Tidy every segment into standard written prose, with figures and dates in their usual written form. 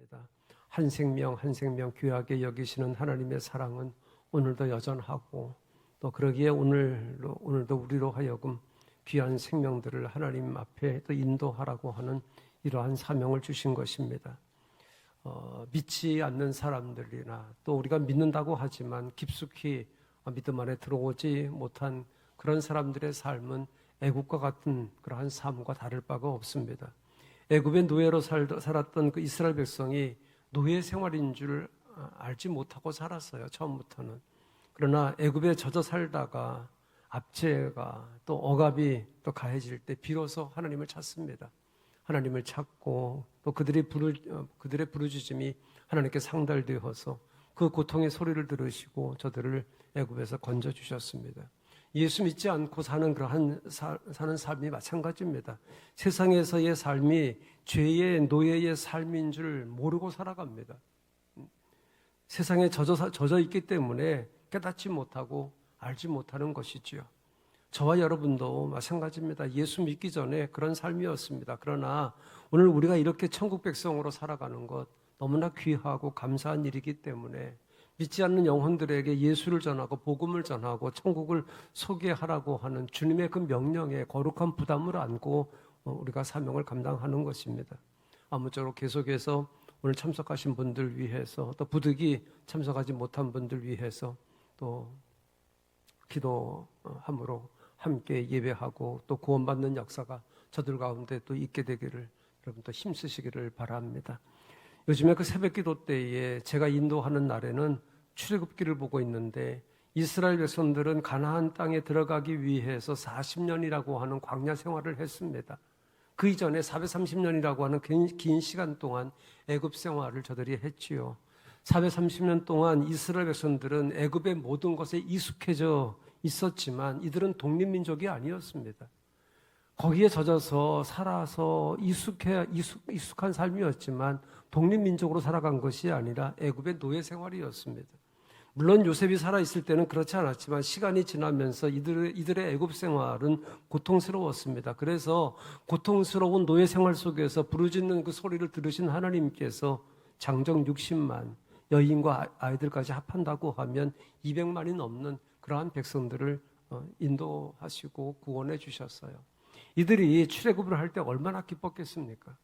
믿습니다. 한 생명 한 생명 귀하게 여기시는 하나님의 사랑은 오늘도 여전하고, 또 그러기에 오늘도 우리로 하여금 귀한 생명들을 하나님 앞에 또 인도하라고 하는 이러한 사명을 주신 것입니다. 믿지 않는 사람들이나 또 우리가 믿는다고 하지만 깊숙이 믿음 안에 들어오지 못한 그런 사람들의 삶은 애국과 같은 그러한 삶과 다를 바가 없습니다. 애굽의 노예로 살았던 그 이스라엘 백성이 노예 생활인 줄 알지 못하고 살았어요, 처음부터는. 그러나 애굽에 젖어 살다가 압제가 또 억압이 또 가해질 때 비로소 하나님을 찾습니다. 하나님을 찾고 또 그들의 부르짖음이 하나님께 상달되어서 그 고통의 소리를 들으시고 저들을 애굽에서 건져 주셨습니다. 예수 믿지 않고 사는 삶이 마찬가지입니다. 세상에서의 삶이 죄의 노예의 삶인 줄 모르고 살아갑니다. 세상에 젖어 있기 때문에 깨닫지 못하고 알지 못하는 것이지요. 저와 여러분도 마찬가지입니다. 예수 믿기 전에 그런 삶이었습니다. 그러나 오늘 우리가 이렇게 천국 백성으로 살아가는 것 너무나 귀하고 감사한 일이기 때문에 믿지 않는 영혼들에게 예수를 전하고 복음을 전하고 천국을 소개하라고 하는 주님의 그 명령에 거룩한 부담을 안고 우리가 사명을 감당하는 것입니다. 아무쪼록 계속해서 오늘 참석하신 분들 위해서, 또 부득이 참석하지 못한 분들 위해서 또 기도함으로 함께 예배하고 또 구원받는 역사가 저들 가운데 또 있게 되기를 여러분 또 힘쓰시기를 바랍니다. 요즘에 그 새벽기도 때에 제가 인도하는 날에는 출애굽기를 보고 있는데, 이스라엘 백성들은 가나안 땅에 들어가기 위해서 40년이라고 하는 광야 생활을 했습니다. 그 이전에 430년이라고 하는 긴 시간 동안 애굽 생활을 저들이 했지요. 430년 동안 이스라엘 백성들은 애굽의 모든 것에 익숙해져 있었지만 이들은 독립민족이 아니었습니다. 거기에 젖어서 살아서 익숙한 삶이었지만 독립민족으로 살아간 것이 아니라 애굽의 노예 생활이었습니다. 물론 요셉이 살아있을 때는 그렇지 않았지만 시간이 지나면서 이들의 애굽 생활은 고통스러웠습니다. 그래서 고통스러운 노예 생활 속에서 부르짖는 그 소리를 들으신 하나님께서 장정 60만, 여인과 아이들까지 합한다고 하면 200만이 넘는 그러한 백성들을 인도하시고 구원해 주셨어요. 이들이 출애굽을 할 때 얼마나 기뻤겠습니까?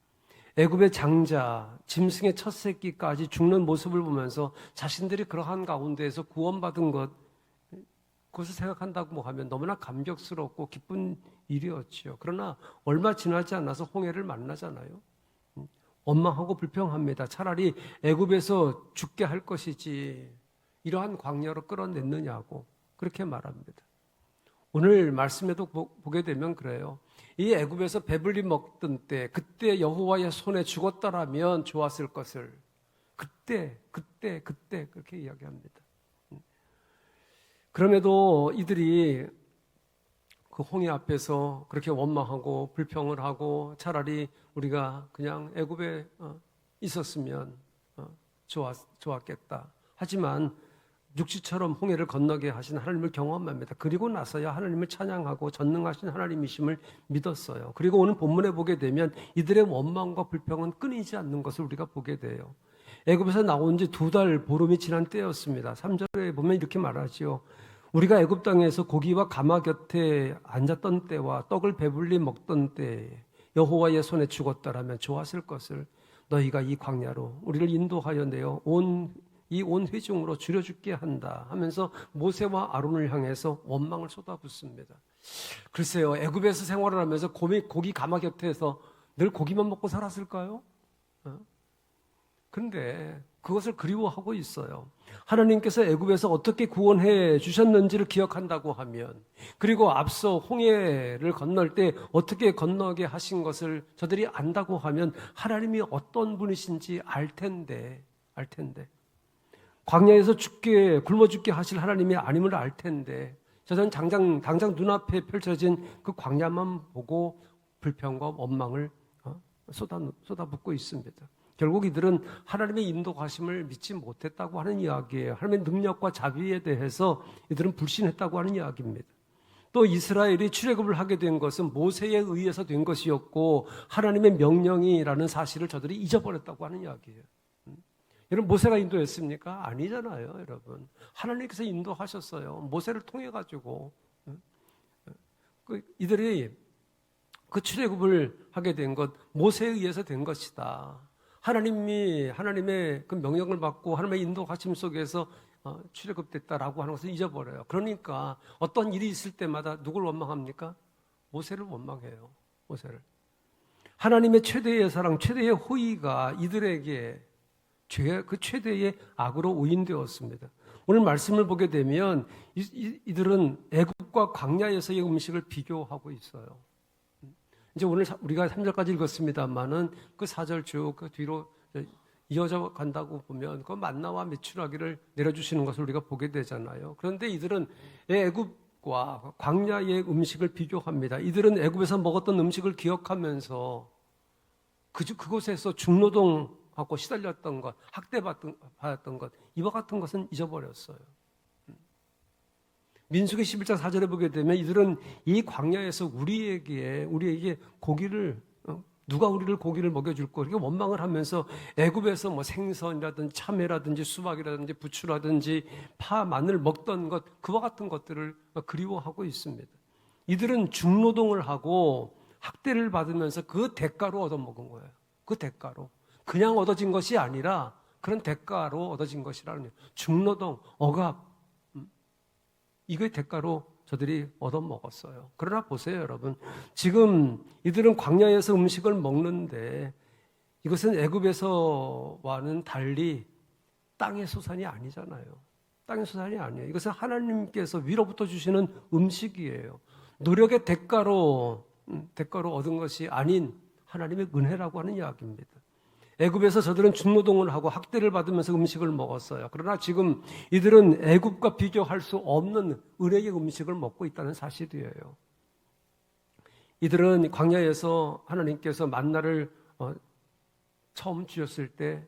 애굽의 장자, 짐승의 첫 새끼까지 죽는 모습을 보면서 자신들이 그러한 가운데에서 구원받은 그것을 생각한다고 하면 너무나 감격스럽고 기쁜 일이었지요. 그러나 얼마 지나지 않아서 홍해를 만나잖아요. 원망하고 불평합니다. 차라리 애굽에서 죽게 할 것이지 이러한 광야로 끌어냈느냐고 그렇게 말합니다. 오늘 말씀에도 보게 되면 그래요. 이 애굽에서 배불리 먹던 때, 그때 여호와의 손에 죽었더라면 좋았을 것을 그때 그렇게 이야기합니다. 그럼에도 이들이 그 홍해 앞에서 그렇게 원망하고 불평을 하고 차라리 우리가 그냥 애굽에 있었으면 좋았겠다. 하지만 육지처럼 홍해를 건너게 하신 하나님을 경험합니다. 그리고 나서야 하나님을 찬양하고 전능하신 하나님이심을 믿었어요. 그리고 오늘 본문에 보게 되면 이들의 원망과 불평은 끊이지 않는 것을 우리가 보게 돼요. 애굽에서 나온 지 2달 보름이 지난 때였습니다. 3절에 보면 이렇게 말하지요. 우리가 애굽 땅에서 고기와 가마 곁에 앉았던 때와 떡을 배불리 먹던 때에 여호와의 손에 죽었더라면 좋았을 것을 너희가 이 광야로 우리를 인도하여 내어 온 회중으로 줄여 죽게 한다 하면서 모세와 아론을 향해서 원망을 쏟아붓습니다. 글쎄요, 애굽에서 생활을 하면서 고기 가마 곁에서 늘 고기만 먹고 살았을까요? 그런데 그것을 그리워하고 있어요. 하나님께서 애굽에서 어떻게 구원해 주셨는지를 기억한다고 하면, 그리고 앞서 홍해를 건널 때 어떻게 건너게 하신 것을 저들이 안다고 하면 하나님이 어떤 분이신지 알 텐데 광야에서 굶어 죽게 하실 하나님이 아님을 알 텐데 저는 당장 눈앞에 펼쳐진 그 광야만 보고 불평과 원망을 쏟아붓고 있습니다. 결국 이들은 하나님의 인도하심을 믿지 못했다고 하는 이야기예요. 하나님의 능력과 자비에 대해서 이들은 불신했다고 하는 이야기입니다. 또 이스라엘이 출애굽을 하게 된 것은 모세에 의해서 된 것이었고 하나님의 명령이라는 사실을 저들이 잊어버렸다고 하는 이야기예요. 여러분 모세가 인도했습니까? 아니잖아요, 여러분. 하나님께서 인도하셨어요. 모세를 통해 가지고 이들이 그 출애굽을 하게 된 것 모세에 의해서 된 것이다. 하나님의 그 명령을 받고 하나님의 인도하심 속에서 출애굽됐다라고 하는 것을 잊어버려요. 그러니까 어떤 일이 있을 때마다 누굴 원망합니까? 모세를 원망해요. 모세를. 하나님의 최대의 사랑, 최대의 호의가 이들에게 그 최대의 악으로 오인되었습니다. 오늘 말씀을 보게 되면 이들은 애굽과 광야에서의 음식을 비교하고 있어요. 이제 오늘 우리가 3절까지 읽었습니다만은 그 4절 쭉 그 뒤로 이어져 간다고 보면 그 만나와 메추라기를 내려주시는 것을 우리가 보게 되잖아요. 그런데 이들은 애굽과 광야의 음식을 비교합니다. 이들은 애굽에서 먹었던 음식을 기억하면서 그곳에서 중노동하고 시달렸던 것, 학대받았던 것, 이와 같은 것은 잊어버렸어요. 민수기 11장 4절에 보게 되면 이들은 이 광야에서 우리에게 고기를 누가 우리를 고기를 먹여줄 거 이렇게 원망을 하면서 애굽에서 뭐 생선이라든지 참외라든지 수박이라든지 부추라든지 파, 마늘 먹던 것 그와 같은 것들을 그리워하고 있습니다. 이들은 중노동을 하고 학대를 받으면서 그 대가로 얻어먹은 거예요. 그 대가로. 그냥 얻어진 것이 아니라 그런 대가로 얻어진 것이라는 거예요. 중노동, 억압 이거의 대가로 저들이 얻어먹었어요. 그러나 보세요, 여러분. 지금 이들은 광야에서 음식을 먹는데 이것은 애굽에서와는 달리 땅의 소산이 아니잖아요. 땅의 소산이 아니에요. 이것은 하나님께서 위로부터 주시는 음식이에요. 노력의 대가로 얻은 것이 아닌 하나님의 은혜라고 하는 이야기입니다. 애굽에서 저들은 중노동을 하고 학대를 받으면서 음식을 먹었어요. 그러나 지금 이들은 애굽과 비교할 수 없는 은혜의 음식을 먹고 있다는 사실이에요. 이들은 광야에서 하나님께서 만나를 처음 주셨을 때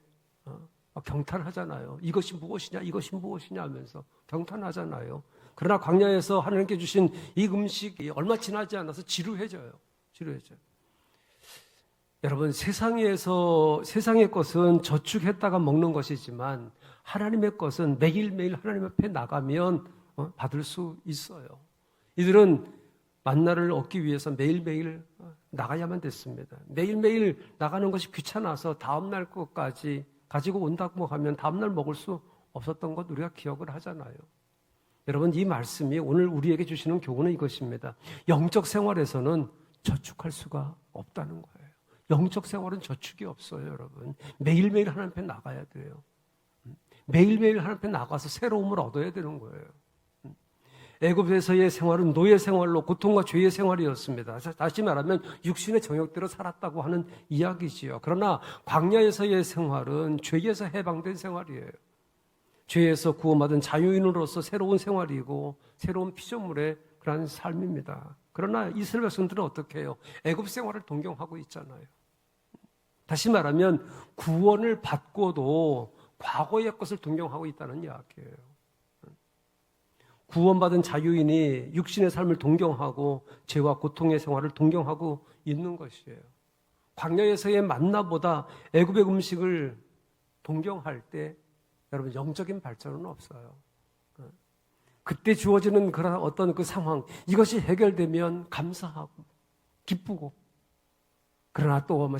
경탄하잖아요. 이것이 무엇이냐 하면서 경탄하잖아요. 그러나 광야에서 하나님께 주신 이 음식이 얼마 지나지 않아서 지루해져요. 여러분 세상의 것은 저축했다가 먹는 것이지만 하나님의 것은 매일매일 하나님 앞에 나가면 받을 수 있어요. 이들은 만나를 얻기 위해서 매일매일 나가야만 됐습니다. 매일매일 나가는 것이 귀찮아서 다음날 것까지 가지고 온다고 하면 다음날 먹을 수 없었던 것 우리가 기억을 하잖아요. 여러분 이 말씀이 오늘 우리에게 주시는 교훈은 이것입니다. 영적 생활에서는 저축할 수가 없다는 거예요. 영적 생활은 저축이 없어요, 여러분. 매일매일 하나님 앞에 나가야 돼요. 매일매일 하나님 앞에 나가서 새로움을 얻어야 되는 거예요. 애굽에서의 생활은 노예 생활로 고통과 죄의 생활이었습니다. 다시 말하면 육신의 정욕대로 살았다고 하는 이야기지요. 그러나 광야에서의 생활은 죄에서 해방된 생활이에요. 죄에서 구원받은 자유인으로서 새로운 생활이고 새로운 피조물의 그런 삶입니다. 그러나 이스라엘 백성들은 어떻게 해요? 애굽 생활을 동경하고 있잖아요. 다시 말하면 구원을 받고도 과거의 것을 동경하고 있다는 이야기예요. 구원받은 자유인이 육신의 삶을 동경하고 죄와 고통의 생활을 동경하고 있는 것이에요. 광야에서의 만나보다 애굽의 음식을 동경할 때 여러분 영적인 발전은 없어요. 그때 주어지는 그런 어떤 그 상황 이것이 해결되면 감사하고 기쁘고 그러나 또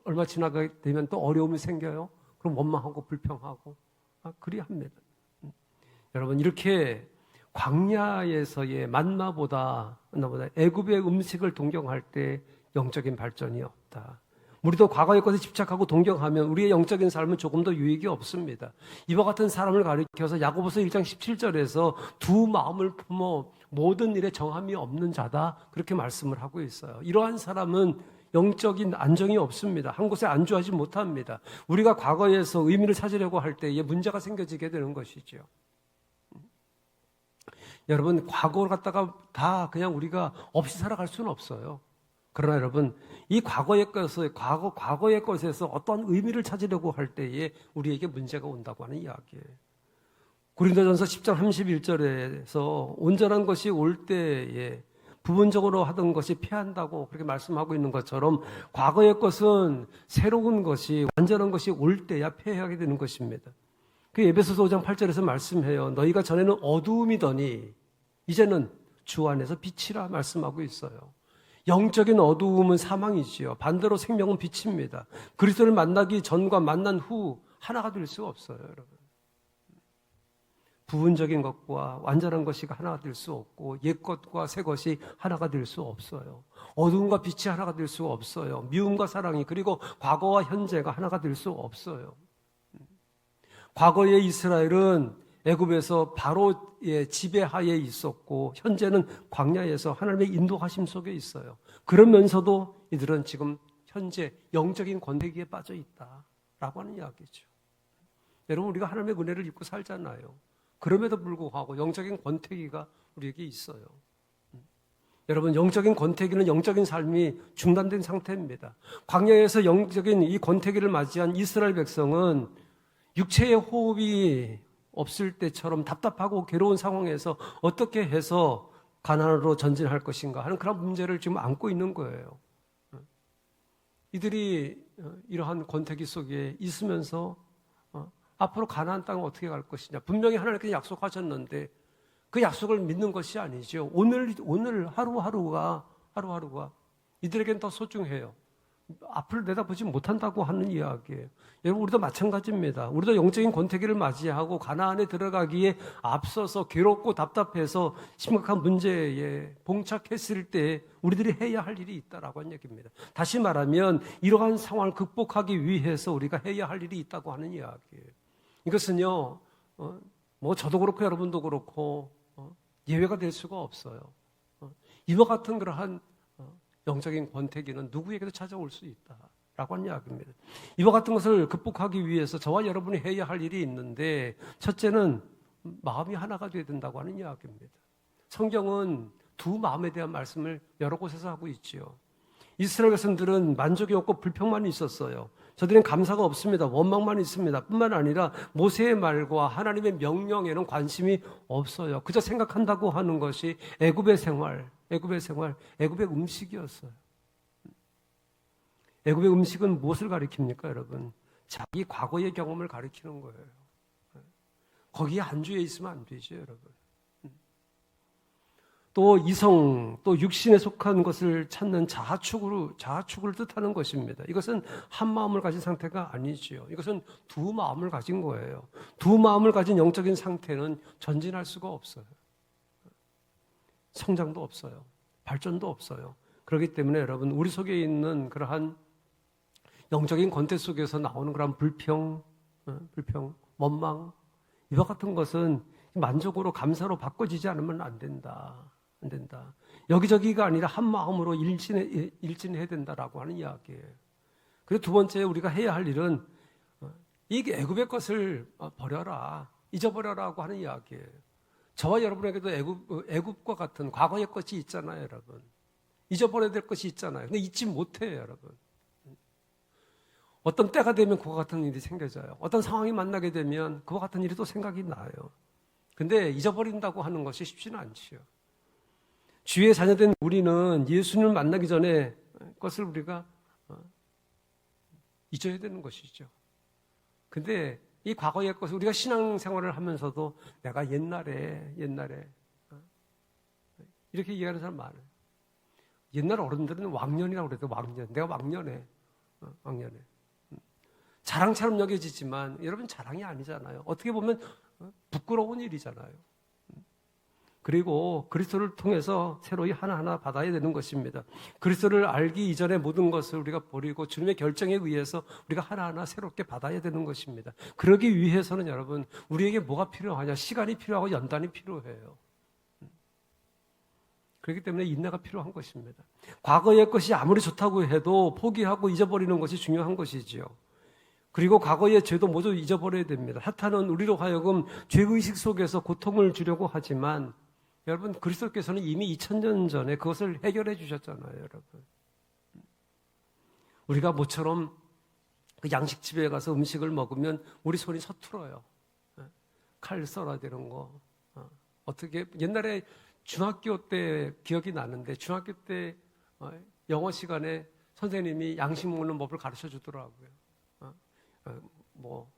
얼마 지나게 되면 또 어려움이 생겨요. 그럼 원망하고 불평하고 그리합니다. 여러분 이렇게 광야에서의 만나보다 애굽의 음식을 동경할 때 영적인 발전이 없다. 우리도 과거의 것에 집착하고 동경하면 우리의 영적인 삶은 조금 더 유익이 없습니다. 이와 같은 사람을 가리켜서 야고보서 1장 17절에서 두 마음을 품어 모든 일에 정함이 없는 자다 그렇게 말씀을 하고 있어요. 이러한 사람은 영적인 안정이 없습니다. 한 곳에 안주하지 못합니다. 우리가 과거에서 의미를 찾으려고 할 때에 문제가 생겨지게 되는 것이죠. 여러분 과거를 갖다가 다 그냥 우리가 없이 살아갈 수는 없어요. 그러나 여러분 이 과거의 것에서 어떠한 의미를 찾으려고 할 때에 우리에게 문제가 온다고 하는 이야기예요. 고린도전서 10장 31절에서 온전한 것이 올 때에 부분적으로 하던 것이 패한다고 그렇게 말씀하고 있는 것처럼 과거의 것은 새로운 것이 완전한 것이 올 때야 패하게 되는 것입니다. 그 에베소서 5장 8절에서 말씀해요. 너희가 전에는 어두움이더니 이제는 주 안에서 빛이라 말씀하고 있어요. 영적인 어두움은 사망이지요. 반대로 생명은 빛입니다. 그리스도를 만나기 전과 만난 후 하나가 될 수가 없어요, 여러분. 부분적인 것과 완전한 것이 하나가 될 수 없고 옛 것과 새 것이 하나가 될 수 없어요. 어두움과 빛이 하나가 될 수 없어요. 미움과 사랑이 그리고 과거와 현재가 하나가 될 수 없어요. 과거의 이스라엘은 애굽에서 바로의 지배하에 있었고 현재는 광야에서 하나님의 인도하심 속에 있어요. 그러면서도 이들은 지금 현재 영적인 권태기에 빠져 있다라고 하는 이야기죠. 여러분, 우리가 하나님의 은혜를 입고 살잖아요. 그럼에도 불구하고 영적인 권태기가 우리에게 있어요. 여러분, 영적인 권태기는 영적인 삶이 중단된 상태입니다. 광야에서 영적인 이 권태기를 맞이한 이스라엘 백성은 육체의 호흡이 없을 때처럼 답답하고 괴로운 상황에서 어떻게 해서 가나안으로 전진할 것인가 하는 그런 문제를 지금 안고 있는 거예요. 이들이 이러한 권태기 속에 있으면서 앞으로 가나안 땅을 어떻게 갈 것이냐. 분명히 하나님께서 약속하셨는데 그 약속을 믿는 것이 아니죠. 오늘 하루하루가 이들에게는 더 소중해요. 앞을 내다보지 못한다고 하는 이야기예요. 여러분, 우리도 마찬가지입니다. 우리도 영적인 권태기를 맞이하고 가나안에 들어가기에 앞서서 괴롭고 답답해서 심각한 문제에 봉착했을 때 우리들이 해야 할 일이 있다라고 하는 얘기입니다. 다시 말하면 이러한 상황을 극복하기 위해서 우리가 해야 할 일이 있다고 하는 이야기예요. 이것은요, 뭐 저도 그렇고 여러분도 그렇고 예외가 될 수가 없어요. 이와 같은 그러한 영적인 권태기는 누구에게도 찾아올 수 있다라고 하는 이야기입니다. 이와 같은 것을 극복하기 위해서 저와 여러분이 해야 할 일이 있는데 첫째는 마음이 하나가 되어야 된다고 하는 이야기입니다. 성경은 두 마음에 대한 말씀을 여러 곳에서 하고 있지요. 이스라엘 백성들은 만족이 없고 불평만 있었어요. 저들은 감사가 없습니다. 원망만 있습니다. 뿐만 아니라 모세의 말과 하나님의 명령에는 관심이 없어요. 그저 생각한다고 하는 것이 애굽의 생활, 애굽의 음식이었어요. 애굽의 음식은 무엇을 가리킵니까, 여러분? 자기 과거의 경험을 가리키는 거예요. 거기에 안주해 있으면 안 되죠, 여러분. 또 이성, 또 육신에 속한 것을 찾는 자아축을 뜻하는 것입니다. 이것은 한 마음을 가진 상태가 아니지요. 이것은 두 마음을 가진 거예요. 두 마음을 가진 영적인 상태는 전진할 수가 없어요. 성장도 없어요. 발전도 없어요. 그렇기 때문에 여러분, 우리 속에 있는 그러한 영적인 권태 속에서 나오는 그러한 불평, 원망, 이와 같은 것은 만족으로 감사로 바꿔지지 않으면 안 된다. 여기저기가 아니라 한 마음으로 일진해야 된다라고 하는 이야기예요. 그리고 두 번째 우리가 해야 할 일은 이 애굽의 것을 버려라, 잊어버려라고 하는 이야기예요. 저와 여러분에게도 애굽과 같은 과거의 것이 있잖아요, 여러분. 잊어버려야 될 것이 있잖아요. 근데 잊지 못해요, 여러분. 어떤 때가 되면 그와 같은 일이 생겨져요. 어떤 상황이 만나게 되면 그와 같은 일이 또 생각이 나요. 근데 잊어버린다고 하는 것이 쉽지는 않지요. 주의 자녀된 우리는 예수님을 만나기 전에 것을 우리가 잊어야 되는 것이죠. 근데 이 과거의 것을 우리가 신앙생활을 하면서도 내가 옛날에 이렇게 얘기하는 사람 많아요. 옛날 어른들은 왕년이라고 그래도 왕년. 내가 왕년에. 자랑처럼 여겨지지만 여러분 자랑이 아니잖아요. 어떻게 보면 부끄러운 일이잖아요. 그리고 그리스도를 통해서 새로이 하나하나 받아야 되는 것입니다. 그리스도를 알기 이전의 모든 것을 우리가 버리고 주님의 결정에 의해서 우리가 하나하나 새롭게 받아야 되는 것입니다. 그러기 위해서는 여러분, 우리에게 뭐가 필요하냐? 시간이 필요하고 연단이 필요해요. 그렇기 때문에 인내가 필요한 것입니다. 과거의 것이 아무리 좋다고 해도 포기하고 잊어버리는 것이 중요한 것이지요. 그리고 과거의 죄도 모두 잊어버려야 됩니다. 사탄은 우리로 하여금 죄의식 속에서 고통을 주려고 하지만 여러분, 그리스도께서는 이미 2000년 전에 그것을 해결해 주셨잖아요, 여러분. 우리가 모처럼 그 양식집에 가서 음식을 먹으면 우리 손이 서툴어요. 칼 썰어야 되는 거. 어떻게 옛날에 중학교 때 기억이 나는데 중학교 때 영어 시간에 선생님이 양식 먹는 법을 가르쳐 주더라고요. 뭐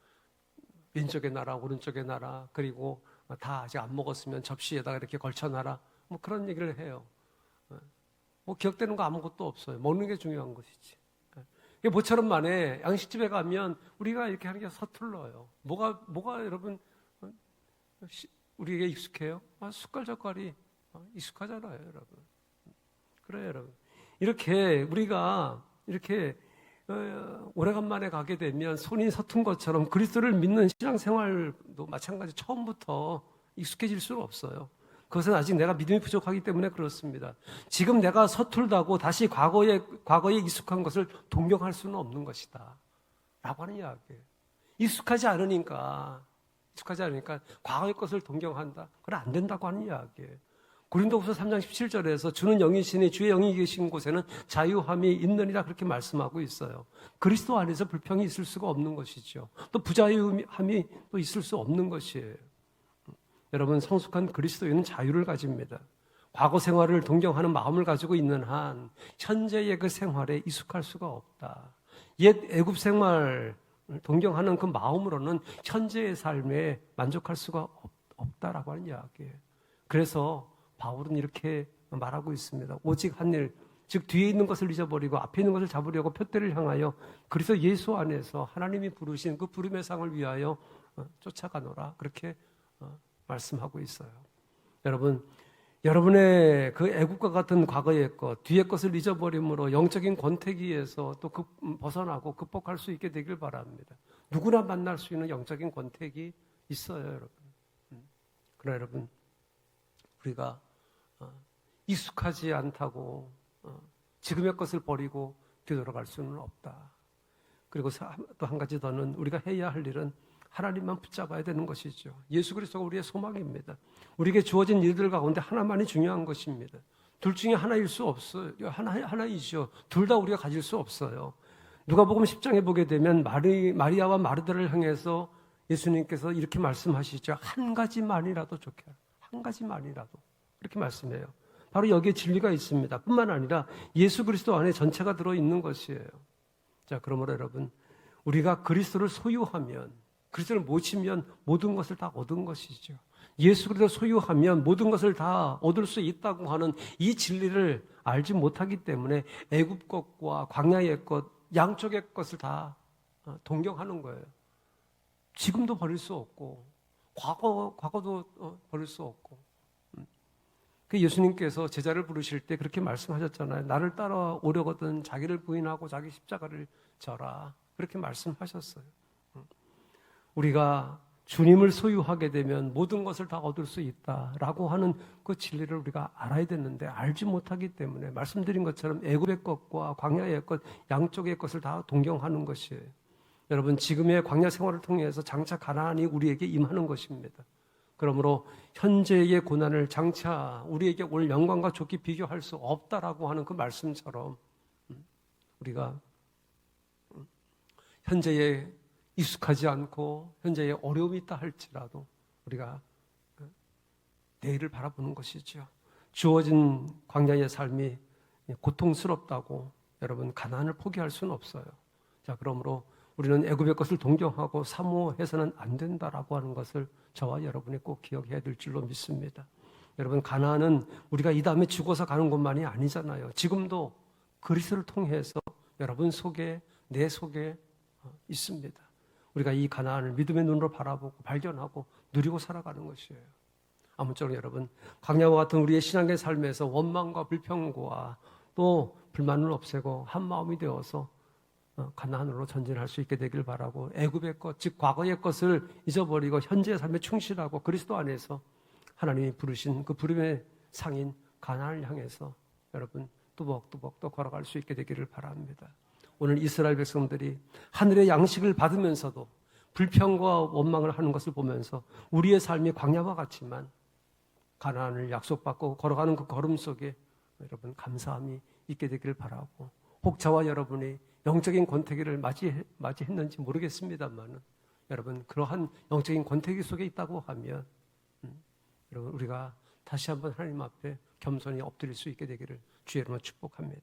왼쪽에 놔라, 오른쪽에 놔라, 그리고 다 아직 안 먹었으면 접시에다가 이렇게 걸쳐놔라, 뭐 그런 얘기를 해요. 뭐 기억되는 거 아무것도 없어요. 먹는 게 중요한 것이지. 이게 모처럼 만에 양식집에 가면 우리가 이렇게 하는 게 서툴러요. 뭐가 여러분 우리에게 익숙해요? 숟갈 젓갈이 익숙하잖아요, 여러분. 그래요, 여러분. 이렇게 우리가 이렇게 오래간만에 가게 되면 손이 서툰 것처럼 그리스도를 믿는 신앙생활도 마찬가지 처음부터 익숙해질 수는 없어요. 그것은 아직 내가 믿음이 부족하기 때문에 그렇습니다. 지금 내가 서툴다고 다시 과거에 익숙한 것을 동경할 수는 없는 것이다 라고 하는 이야기예요. 익숙하지 않으니까 과거의 것을 동경한다, 그건 안 된다고 하는 이야기예요. 고린도후서 3장 17절에서 주는 영이시니 주의 영이 계신 곳에는 자유함이 있느니라 그렇게 말씀하고 있어요. 그리스도 안에서 불평이 있을 수가 없는 것이죠. 또 부자유함이 또 있을 수 없는 것이에요. 여러분, 성숙한 그리스도인은 자유를 가집니다. 과거 생활을 동경하는 마음을 가지고 있는 한 현재의 그 생활에 익숙할 수가 없다. 옛 애굽 생활 동경하는 그 마음으로는 현재의 삶에 만족할 수가 없다라고 하는 이야기예요. 그래서 바울은 이렇게 말하고 있습니다. 오직 한 일, 즉 뒤에 있는 것을 잊어버리고 앞에 있는 것을 잡으려고 표대를 향하여 그래서 예수 안에서 하나님이 부르신 그 부름의 상을 위하여 쫓아가노라, 그렇게 말씀하고 있어요. 여러분, 여러분의 그 애국과 같은 과거의 것, 뒤의 것을 잊어버림으로 영적인 권태기에서 또 벗어나고 극복할 수 있게 되길 바랍니다. 누구나 만날 수 있는 영적인 권태기 있어요, 여러분. 그러나 여러분, 우리가 익숙하지 않다고 지금의 것을 버리고 뒤돌아갈 수는 없다. 그리고 또 한 가지 더는 우리가 해야 할 일은 하나님만 붙잡아야 되는 것이죠. 예수 그리스도가 우리의 소망입니다. 우리에게 주어진 일들 가운데 하나만이 중요한 것입니다. 둘 중에 하나일 수 없어요. 하나이죠. 둘 다 우리가 가질 수 없어요. 누가복음 10장에 보게 되면 마리아와 마르다를 향해서 예수님께서 이렇게 말씀하시죠. 한 가지만이라도 좋게 하라. 한 가지만이라도. 이렇게 말씀해요. 바로 여기에 진리가 있습니다. 뿐만 아니라 예수 그리스도 안에 전체가 들어있는 것이에요. 자, 그러므로 여러분, 우리가 그리스도를 소유하면, 그리스도를 모시면 모든 것을 다 얻은 것이죠. 예수 그리스도를 소유하면 모든 것을 다 얻을 수 있다고 하는 이 진리를 알지 못하기 때문에 애굽 것과 광야의 것, 양쪽의 것을 다 동경하는 거예요. 지금도 버릴 수 없고 과거도 버릴 수 없고. 그 예수님께서 제자를 부르실 때 그렇게 말씀하셨잖아요. 나를 따라오려거든 자기를 부인하고 자기 십자가를 져라, 그렇게 말씀하셨어요. 우리가 주님을 소유하게 되면 모든 것을 다 얻을 수 있다라고 하는 그 진리를 우리가 알아야 되는데 알지 못하기 때문에 말씀드린 것처럼 애굽의 것과 광야의 것, 양쪽의 것을 다 동경하는 것이에요. 여러분, 지금의 광야 생활을 통해서 장차 가나안이 우리에게 임하는 것입니다. 그러므로 현재의 고난을 장차 우리에게 올 영광과 좋게 비교할 수 없다라고 하는 그 말씀처럼 우리가 현재에 익숙하지 않고 현재에 어려움이 있다 할지라도 우리가 내일을 바라보는 것이죠. 주어진 광야의 삶이 고통스럽다고 여러분 가나안을 포기할 수는 없어요. 자, 그러므로 우리는 애굽의 것을 동경하고 사모해서는 안 된다라고 하는 것을 저와 여러분이 꼭 기억해야 될 줄로 믿습니다. 여러분, 가나안은 우리가 이 다음에 죽어서 가는 곳만이 아니잖아요. 지금도 그리스도를 통해서 여러분 속에, 내 속에 있습니다. 우리가 이 가나안을 믿음의 눈으로 바라보고 발견하고 누리고 살아가는 것이에요. 아무쪼록 여러분, 광야와 같은 우리의 신앙의 삶에서 원망과 불평과 또 불만을 없애고 한 마음이 되어서 가나안으로 전진할 수 있게 되길 바라고, 애굽의 것, 즉 과거의 것을 잊어버리고 현재의 삶에 충실하고 그리스도 안에서 하나님이 부르신 그 부름의 상인 가나안을 향해서 여러분 뚜벅뚜벅 또 걸어갈 수 있게 되기를 바랍니다. 오늘 이스라엘 백성들이 하늘의 양식을 받으면서도 불평과 원망을 하는 것을 보면서 우리의 삶이 광야와 같지만 가나안을 약속받고 걸어가는 그 걸음 속에 여러분 감사함이 있게 되기를 바라고, 혹 저와 여러분이 영적인 권태기를 맞이했는지 모르겠습니다만 여러분 그러한 영적인 권태기 속에 있다고 하면 여러분 우리가 다시 한번 하나님 앞에 겸손히 엎드릴 수 있게 되기를 주의 이름으로 축복합니다.